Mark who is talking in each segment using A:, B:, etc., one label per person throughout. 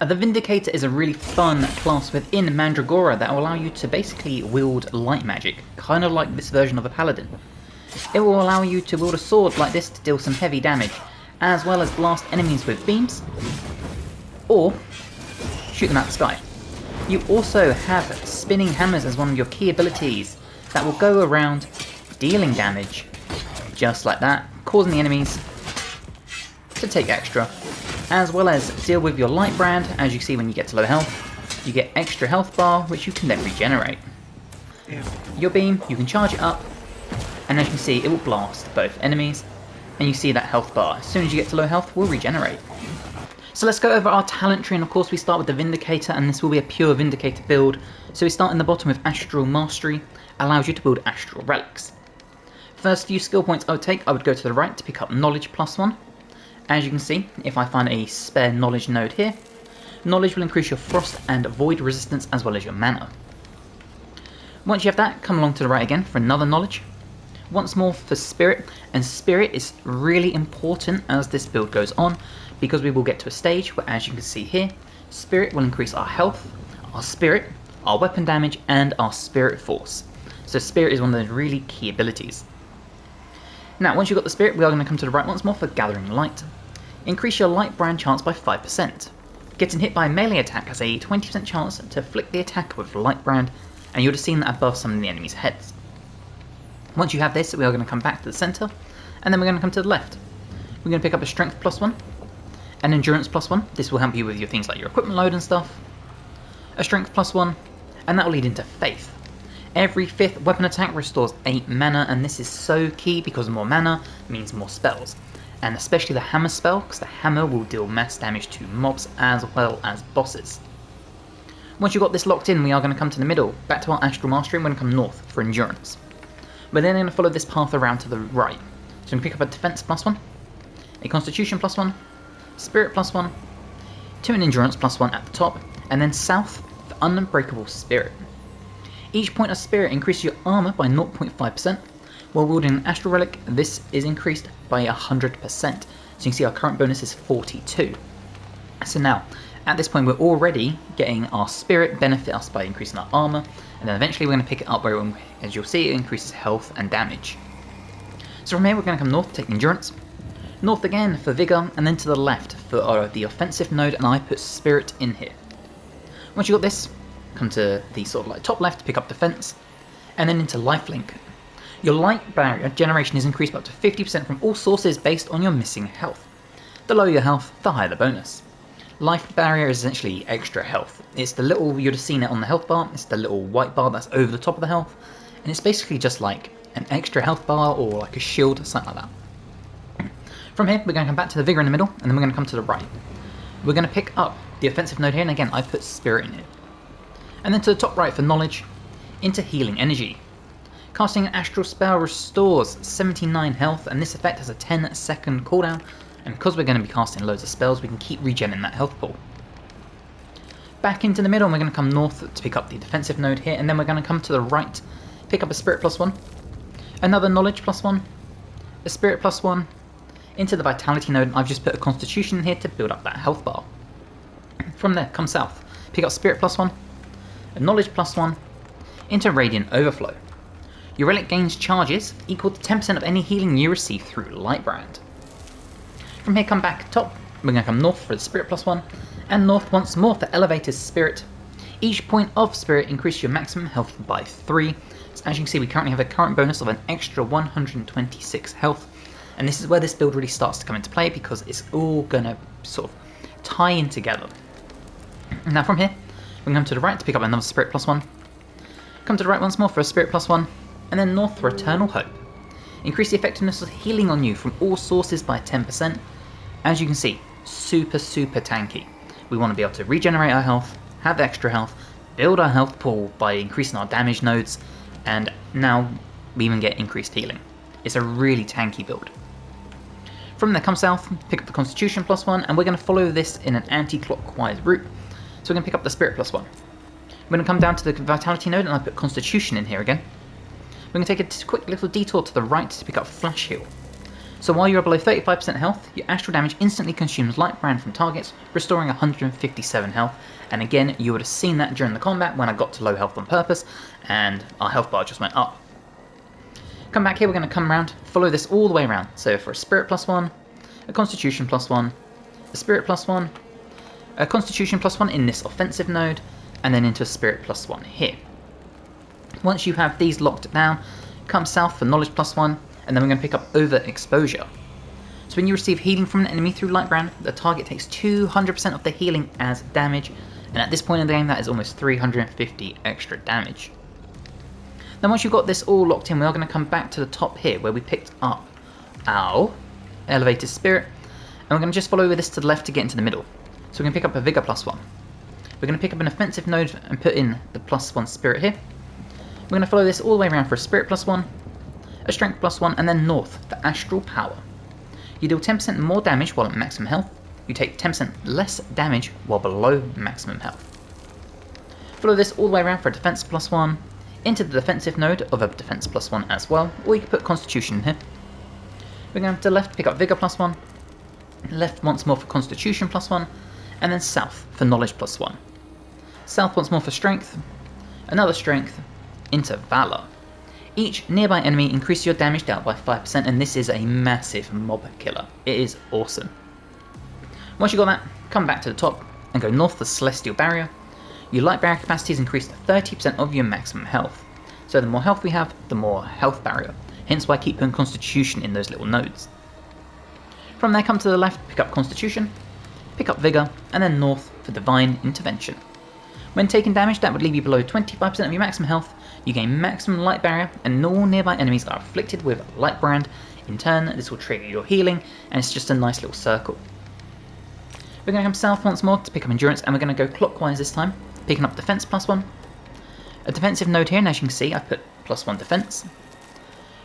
A: The Vindicator is a really fun class within Mandragora that will allow you to basically wield light magic, kind of like this version of a paladin. It will allow you to wield a sword like this to deal some heavy damage, as well as blast enemies with beams, or shoot them out the sky. You also have spinning hammers as one of your key abilities that will go around dealing damage, just like that, causing the enemies to take extra, as well as deal with your light brand. As you see, when you get to low health, you get extra health bar, which you can then regenerate. Your beam, you can charge it up, and as you can see, it will blast both enemies, and you see that health bar, as soon as you get to low health, will regenerate. So let's go over our talent tree, and of course we start with the Vindicator, and this will be a pure Vindicator build. So we start in the bottom with Astral Mastery, allows you to build Astral Relics. First few skill points I would go to the right to pick up Knowledge +1. As you can see, if I find a spare Knowledge node here, Knowledge will increase your Frost and Void resistance as well as your mana. Once you have that, come along to the right again for another Knowledge. Once more for Spirit, and Spirit is really important as this build goes on, because we will get to a stage where, as you can see here, Spirit will increase our health, our Spirit, our weapon damage, and our Spirit Force. So Spirit is one of those really key abilities. Now, once you've got the Spirit, we are going to come to the right once more for Gathering Light. Increase your Light brand chance by 5%. Getting hit by a melee attack has a 20% chance to flick the attack with Light brand, and you would have seen that above some of the enemies' heads. Once you have this, we are going to come back to the centre, and then we're going to come to the left. We're going to pick up a Strength +1, an Endurance +1, this will help you with your things like your equipment load and stuff, a Strength +1, and that will lead into Faith. Every 5th weapon attack restores 8 mana, and this is so key because more mana means more spells. And especially the hammer spell, because the hammer will deal mass damage to mobs as well as bosses. Once you've got this locked in, we are going to come to the middle, back to our Astral Mastery, and we're going to come north for Endurance. We're then going to follow this path around to the right. So we can pick up a Defense +1, a Constitution +1, Spirit +1, to an Endurance +1 at the top, and then south for Unbreakable Spirit. Each point of Spirit increases your armor by 0.5%, while wielding an Astral Relic, this is increased by 100%. So you can see our current bonus is 42. So now, at this point, we're already getting our Spirit benefit us by increasing our armor, and then eventually we're going to pick it up where, as you'll see, it increases health and damage. So from here, we're going to come north to take Endurance, north again for Vigor, and then to the left for the offensive node, and I put Spirit in here. Once you've got this, come to the sort of like top left to pick up Defense, and then into Lifelink. Your light barrier generation is increased by up to 50% from all sources based on your missing health. The lower your health, the higher the bonus. Life barrier is essentially extra health. It's the little, you'd have seen it on the health bar, it's the little white bar that's over the top of the health, and it's basically just like an extra health bar or like a shield, something like that. From here, we're going to come back to the Vigor in the middle, and then we're going to come to the right. We're going to pick up the offensive node here, and again, I put Spirit in it. And then to the top right for Knowledge, into Healing Energy. Casting an Astral Spell restores 79 health, and this effect has a 10-second cooldown, and because we're going to be casting loads of spells, we can keep regenerating that health pool. Back into the middle, and we're going to come north to pick up the defensive node here, and then we're going to come to the right, pick up a Spirit +1, another Knowledge +1, a Spirit +1, into the Vitality node, and I've just put a Constitution in here to build up that health bar. From there, come south, pick up Spirit +1, a Knowledge +1, into Radiant Overflow. Your relic gains charges equal to 10% of any healing you receive through Lightbrand. From here, come back top, we're going to come north for the Spirit +1, and north once more for Elevated Spirit. Each point of Spirit increases your maximum health by 3. So as you can see, we currently have a current bonus of an extra 126 health, and this is where this build really starts to come into play because it's all going to sort of tie in together. Now from here, we're going to come to the right to pick up another Spirit +1, come to the right once more for a Spirit +1, and then north for Eternal Hope. Increase the effectiveness of healing on you from all sources by 10%. As you can see, super tanky. We want to be able to regenerate our health, have extra health, build our health pool by increasing our damage nodes, and now we even get increased healing. It's a really tanky build. From there, come south, pick up the Constitution +1, and we're going to follow this in an anti-clockwise route. So we're going to pick up the Spirit +1. We're going to come down to the Vitality node, and I put Constitution in here again. We're going to take a quick little detour to the right to pick up Flash Heal. So while you're below 35% health, your astral damage instantly consumes light brand from targets, restoring 157 health. And again, you would have seen that during the combat when I got to low health on purpose, and our health bar just went up. Come back here, we're going to come around, follow this all the way around. So for a spirit +1, a constitution +1, a spirit +1, a constitution +1 in this offensive node, and then into a spirit +1 here. Once you have these locked down, come south for knowledge +1, and then we're going to pick up overexposure. So when you receive healing from an enemy through Lightbrand, the target takes 200% of the healing as damage, and at this point in the game that is almost 350 extra damage. Then once you've got this all locked in, we are going to come back to the top here where we picked up our elevated spirit, and we're going to just follow this to the left to get into the middle. So we're going to pick up a vigor +1. We're going to pick up an offensive node and put in the +1 spirit here. We're going to follow this all the way around for a spirit +1, a strength +1, and then north for astral power. You deal 10% more damage while at maximum health. You take 10% less damage while below maximum health. Follow this all the way around for a defense +1, into the defensive node of a defense +1 as well, or you can put constitution in here. We're going to the left pick up vigor +1, left once more for constitution +1, and then south for knowledge +1. South once more for strength, another strength, into valor. Each nearby enemy increases your damage dealt by 5%, and this is a massive mob killer. It is awesome. Once you got that, come back to the top and go north for Celestial Barrier. Your light barrier capacity is increased to 30% of your maximum health. So the more health we have, the more health barrier. Hence why I keep putting Constitution in those little nodes. From there, come to the left, pick up Constitution, pick up Vigor, and then north for Divine Intervention. When taking damage that would leave you below 25% of your maximum health, you gain maximum light barrier, and all nearby enemies are afflicted with light brand. In turn, this will trigger your healing, and it's just a nice little circle. We're going to come south once more to pick up endurance, and we're going to go clockwise this time, picking up defense +1. A defensive node here, and as you can see, I put +1 defense.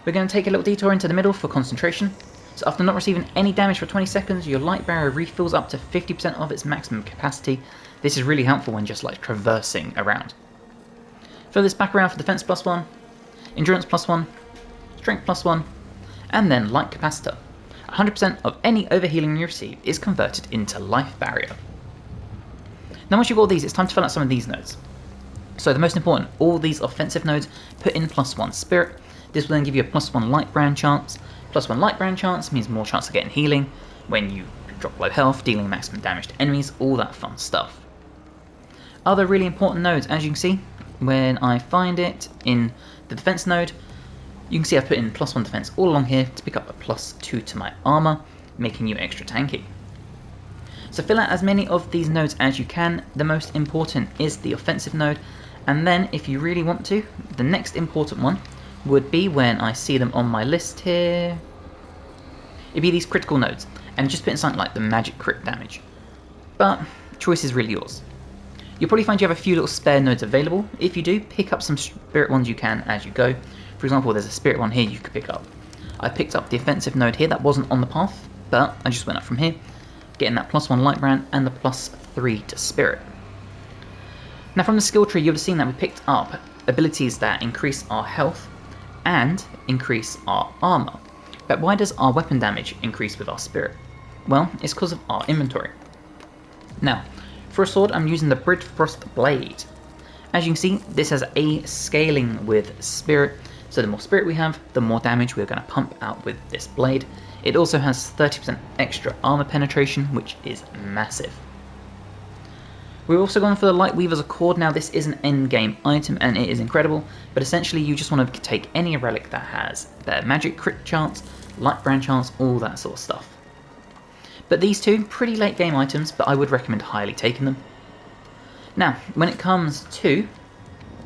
A: We're going to take a little detour into the middle for concentration. So after not receiving any damage for 20 seconds, your light barrier refills up to 50% of its maximum capacity. This is really helpful when just like traversing around. Fill this back around for defense +1, endurance +1, strength +1, and then light capacitor. 100% of any overhealing you receive is converted into life barrier. Now once you've got all these, it's time to fill out some of these nodes. So the most important, all these offensive nodes, put in +1 spirit. This will then give you a +1 light brand chance. +1 light brand chance means more chance of getting healing when you drop low health, dealing maximum damage to enemies, all that fun stuff. Other really important nodes, as you can see, when I find it in the defense node, you can see I've put in +1 defense all along here to pick up a +2 to my armor, making you extra tanky. So fill out as many of these nodes as you can. The most important is the offensive node, and then if you really want to, the next important one would be when I see them on my list here. It'd be these critical nodes, and just put in something like the magic crit damage. But choice is really yours. You'll probably find you have a few little spare nodes available. If you do, pick up some spirit ones you can as you go. For example, there's a spirit one here you could pick up. I picked up the offensive node here, that wasn't on the path, but I just went up from here, getting that +1 light brand and the +3 to spirit. Now from the skill tree, you'll have seen that we picked up abilities that increase our health and increase our armor. But why does our weapon damage increase with our spirit? Well, it's because of our inventory. Now, for a sword, I'm using the Bridgefrost Blade. As you can see, this has a scaling with spirit, so the more spirit we have, the more damage we're going to pump out with this blade. It also has 30% extra armor penetration, which is massive. We're also going for the Light Weaver's Accord. Now this is an end game item and it is incredible, but essentially you just want to take any relic that has their magic crit chance, light brand chance, all that sort of stuff. But these two, pretty late game items, but I would recommend highly taking them. Now, when it comes to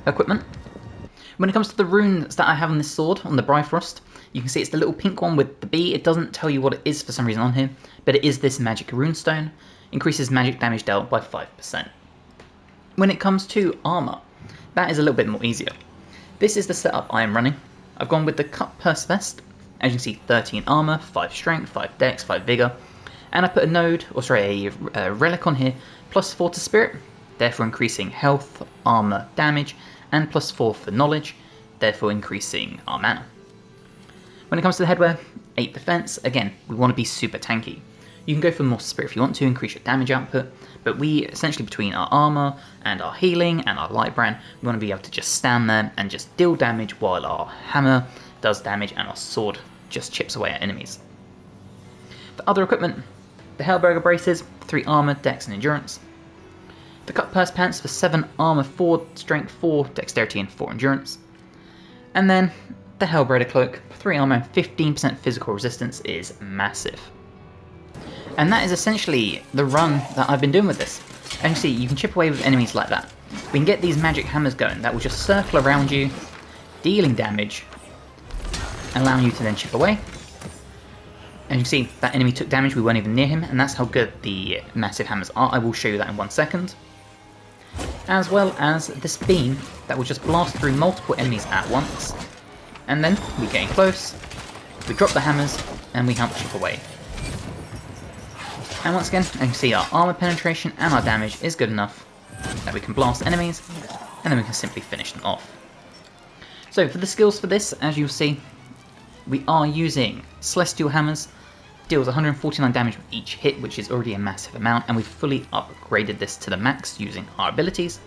A: equipment, when it comes to the runes that I have on this sword, on the Bifrost, you can see it's the little pink one with the B. It doesn't tell you what it is for some reason on here, but it is this magic runestone. Increases magic damage dealt by 5%. When it comes to armor, that is a little bit more easier. This is the setup I am running. I've gone with the Cut Purse Vest. As you can see, 13 armor, 5 strength, 5 dex, 5 vigor. And I put a relic on here, +4 to spirit, therefore increasing health, armor, damage, and +4 for knowledge, therefore increasing our mana. When it comes to the headwear, 8 defense. Again, we want to be super tanky. You can go for more spirit if you want to, increase your damage output, but we essentially, between our armor and our healing and our light brand, we want to be able to just stand there and just deal damage while our hammer does damage and our sword just chips away at enemies. The other equipment, the Hellburger braces, 3 armor, dex and endurance. The cut purse pants for 7 armor, 4 strength, 4 dexterity and 4 endurance. And then the Hellbraider cloak, 3 armor and 15% physical resistance is massive. And that is essentially the run that I've been doing with this. And you see, you can chip away with enemies like that. We can get these magic hammers going that will just circle around you, dealing damage, allowing you to then chip away. And you can see, that enemy took damage, we weren't even near him, and that's how good the massive hammers are. I will show you that in 1 second. As well as this beam that will just blast through multiple enemies at once. And then we get in close, we drop the hammers, and we help chip away. And once again, you can see our armor penetration and our damage is good enough that we can blast enemies, and then we can simply finish them off. So for the skills for this, as you'll see, we are using Celestial Hammers, deals 149 damage with each hit, which is already a massive amount, and we've fully upgraded this to the max using our abilities,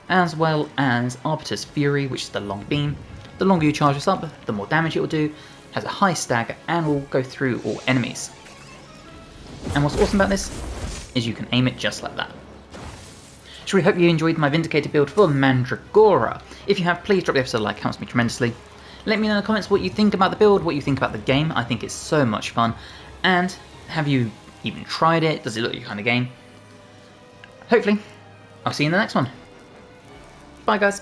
A: as well as Arbiter's Fury, which is the long beam. The longer you charge this up, the more damage it will do, has a high stagger, and will go through all enemies. And what's awesome about this is you can aim it just like that. So we hope you enjoyed my Vindicator build for Mandragora. If you have, please drop the episode a like, helps me tremendously. Let me know in the comments what you think about the build, what you think about the game. I think it's so much fun. And have you even tried it? Does it look like your kind of game? Hopefully, I'll see you in the next one. Bye guys.